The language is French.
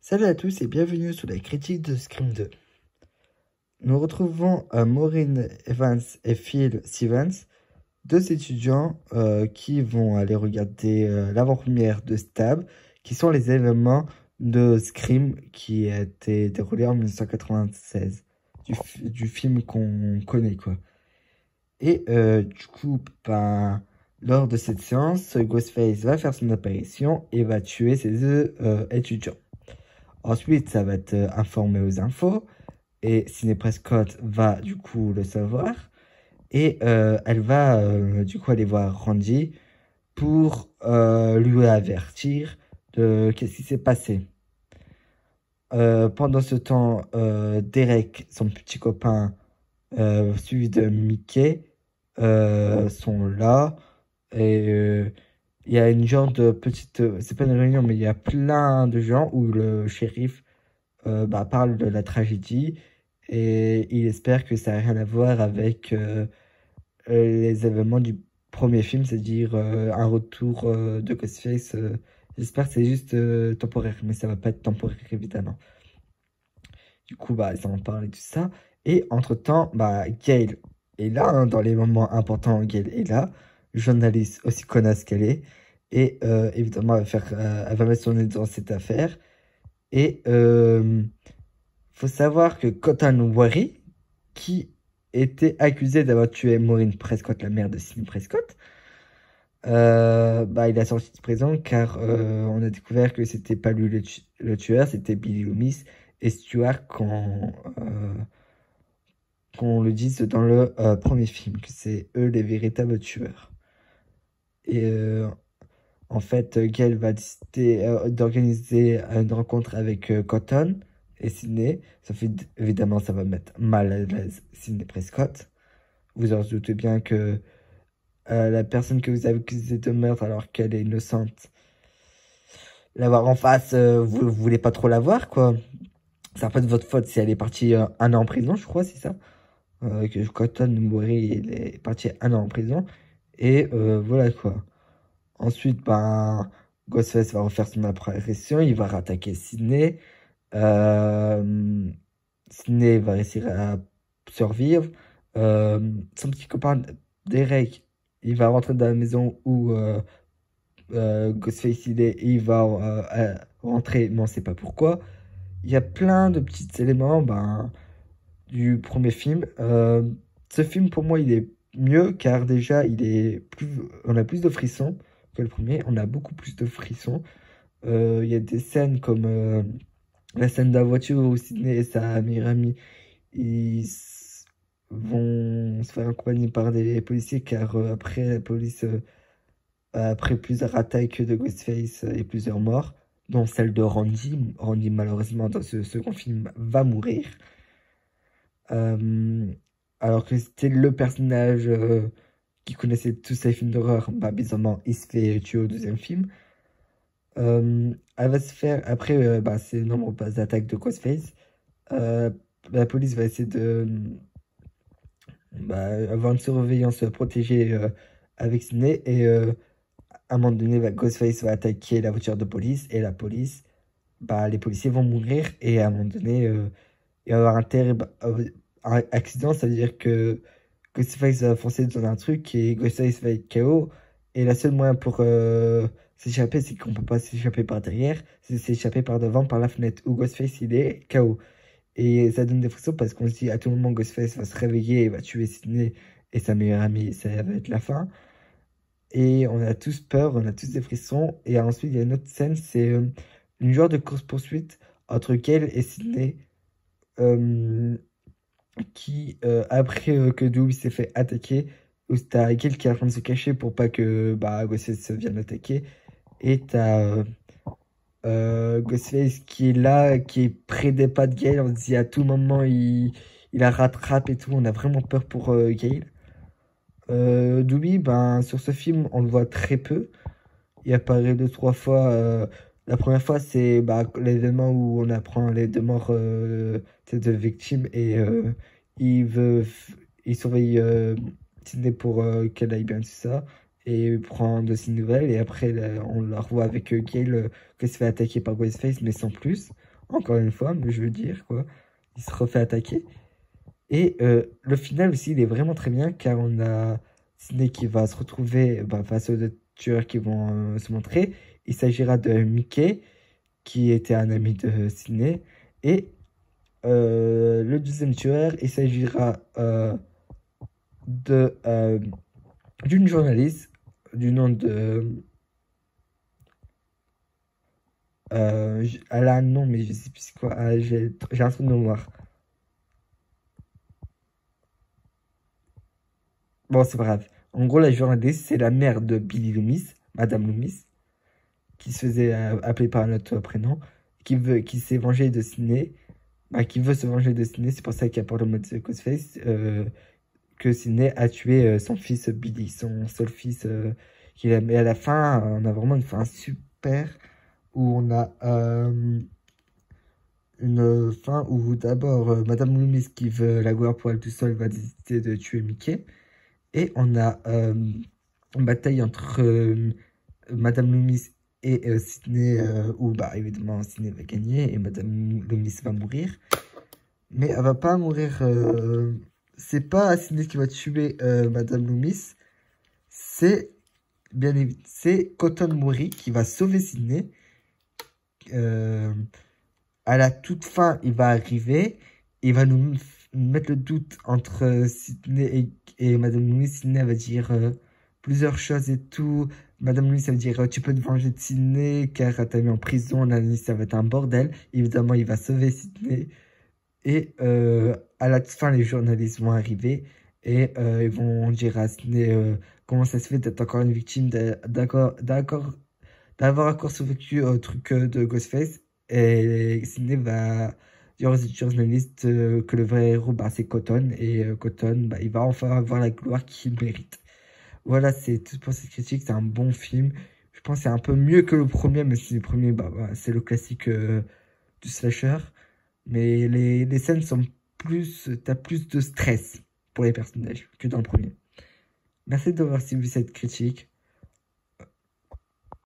Salut à tous et bienvenue sur la critique de Scream 2. Nous retrouvons Maureen Evans et Phil Stevens, deux étudiants qui vont aller regarder l'avant-première de Stab, qui sont les événements de Scream qui a été déroulé en 1996, du film qu'on connaît quoi. Et du coup, lors de cette séance, Ghostface va faire son apparition et va tuer ces deux étudiants. Ensuite, ça va être informé aux infos et Sidney Prescott va du coup le savoir et elle va du coup aller voir Randy pour lui avertir de qu'est-ce qui s'est passé. Pendant ce temps, Derek, son petit copain, suivi de Mickey, sont là et il y a une genre de petite, c'est pas une réunion, mais il y a plein de gens où le shérif parle de la tragédie et il espère que ça n'a rien à voir avec les événements du premier film, c'est-à-dire un retour de Ghostface. J'espère que c'est juste temporaire, mais ça va pas être temporaire évidemment. Du coup, ils en parlent et tout ça. Et entre-temps, Gail est là, hein, dans les moments importants, Gail est là, journaliste aussi connasse qu'elle est. Et évidemment, elle va mettre son nez dans cette affaire. Et faut savoir que Cotton Wary, qui était accusé d'avoir tué Maureen Prescott, la mère de Sidney Prescott, il a sorti de prison car on a découvert que c'était pas lui le tueur, c'était Billy Loomis et Stuart qu'on le dise dans le premier film, que c'est eux les véritables tueurs. Et en fait, Gail va décider d'organiser une rencontre avec Cotton et Sidney. Évidemment, ça va mettre mal à l'aise Sidney Prescott. Vous en doutez bien que la personne que vous avez accusée de meurtre alors qu'elle est innocente, l'avoir en face, vous voulez pas trop la voir, quoi. C'est pas de votre faute si elle est partie 1 an en prison, je crois, c'est ça. Que Cotton Moury, il est parti 1 an en prison. Et voilà, quoi. Ensuite, Ghostface va refaire son apparition, il va rattaquer Sidney. Sidney va réussir à survivre. Son petit copain Derek, il va rentrer dans la maison où Ghostface il est, et il va rentrer, mais on sait pas pourquoi. Il y a plein de petits éléments du premier film. Ce film, pour moi, il est mieux car déjà, on a plus de frissons que le premier. On a beaucoup plus de frissons. Il y a des scènes comme la scène de la voiture où Sidney et sa meilleure amie vont se faire accompagner par des policiers car après la police, après plusieurs attaques de Ghostface et plusieurs morts, dont celle de Randy. Randy, malheureusement, dans ce second film, va mourir. Alors que c'était le personnage qui connaissait tous ces films d'horreur, bizarrement, il se fait tuer au deuxième film. Elle va se faire, après ces nombreuses attaques de Ghostface, la police va essayer de avoir une surveillance protégée avec Sidney et à un moment donné, Ghostface va attaquer la voiture de police et la police, les policiers vont mourir et à un moment donné, il va y avoir un terrible accident, ça veut dire que Ghostface va foncer dans un truc et Ghostface va être KO. Et la seule moyen pour s'échapper, c'est qu'on peut pas s'échapper par derrière, c'est s'échapper par devant, par la fenêtre où Ghostface il est KO. Et ça donne des frissons parce qu'on se dit à tout moment Ghostface va se réveiller et va tuer Sidney et sa meilleure amie, ça va être la fin. Et on a tous peur, on a tous des frissons. Et ensuite, il y a une autre scène, c'est une genre de course-poursuite entre Gail et Sidney. Qui, après que Dewey s'est fait attaquer, où t'as Gail qui est en train de se cacher pour pas que Ghostface vienne l'attaquer. Et t'as Ghostface qui est là, qui est près des pas de Gail. On se dit à tout moment, il la rattrape et tout. On a vraiment peur pour Gail. Dewey, sur ce film, on le voit très peu. Il apparaît 2-3 fois. La première fois, c'est l'événement où on apprend les deux morts de victimes et il surveille Sidney pour qu'elle aille bien, tout ça. Et il prend de ses nouvelles. Et après, on la revoit avec Gail qui se fait attaquer par Ghostface, mais sans plus. encore une fois, mais je veux dire, quoi. Il se refait attaquer. Et le final aussi, il est vraiment très bien, car on a Sidney qui va se retrouver face aux deux tueurs qui vont se montrer. Il s'agira de Mickey, qui était un ami de Sidney. Et le deuxième tueur, il s'agira d'une journaliste du nom de... elle a un nom, mais je sais plus c'est quoi. J'ai un trou de mémoire. Bon, c'est pas grave. En gros, la journaliste, c'est la mère de Billy Loomis, Madame Loomis, qui se faisait appeler par un autre prénom, qui s'est vengé de Sidney, qui veut se venger de Sidney. C'est pour ça qu'il y a pour le mode Ghostface, que Sidney a tué son fils Billy, son seul fils qu'il aime. Et à la fin, on a vraiment une fin super, où on a une fin où d'abord Madame Loomis, qui veut la gloire pour elle tout seule, va décider de tuer Mickey. Et on a une bataille entre Madame Loomis et Sidney, où évidemment Sidney va gagner et Madame Loomis va mourir. Mais elle va pas mourir. C'est pas Sidney qui va tuer Madame Loomis. C'est bien évidemment, c'est Cotton Mori qui va sauver Sidney. À la toute fin, il va arriver. Il va nous mettre le doute entre Sidney et Madame Loomis. Sidney va dire plusieurs choses et tout. Madame Loomis, ça veut dire tu peux te venger de Sidney car elle t'a mis en prison. Ça va être un bordel. Évidemment, il va sauver Sidney. Et à la fin, les journalistes vont arriver et ils vont dire à Sidney comment ça se fait d'être encore une victime, d'avoir encore survécu au truc de Ghostface. Et Sidney va dire aux journalistes que le vrai héros, c'est Cotton. Et Cotton, il va enfin avoir la gloire qu'il mérite. Voilà, c'est tout pour cette critique. C'est un bon film. Je pense que c'est un peu mieux que le premier, mais si le premier, c'est le classique du slasher. Mais les scènes sont plus... T'as plus de stress pour les personnages que dans le premier. Merci d'avoir suivi cette critique.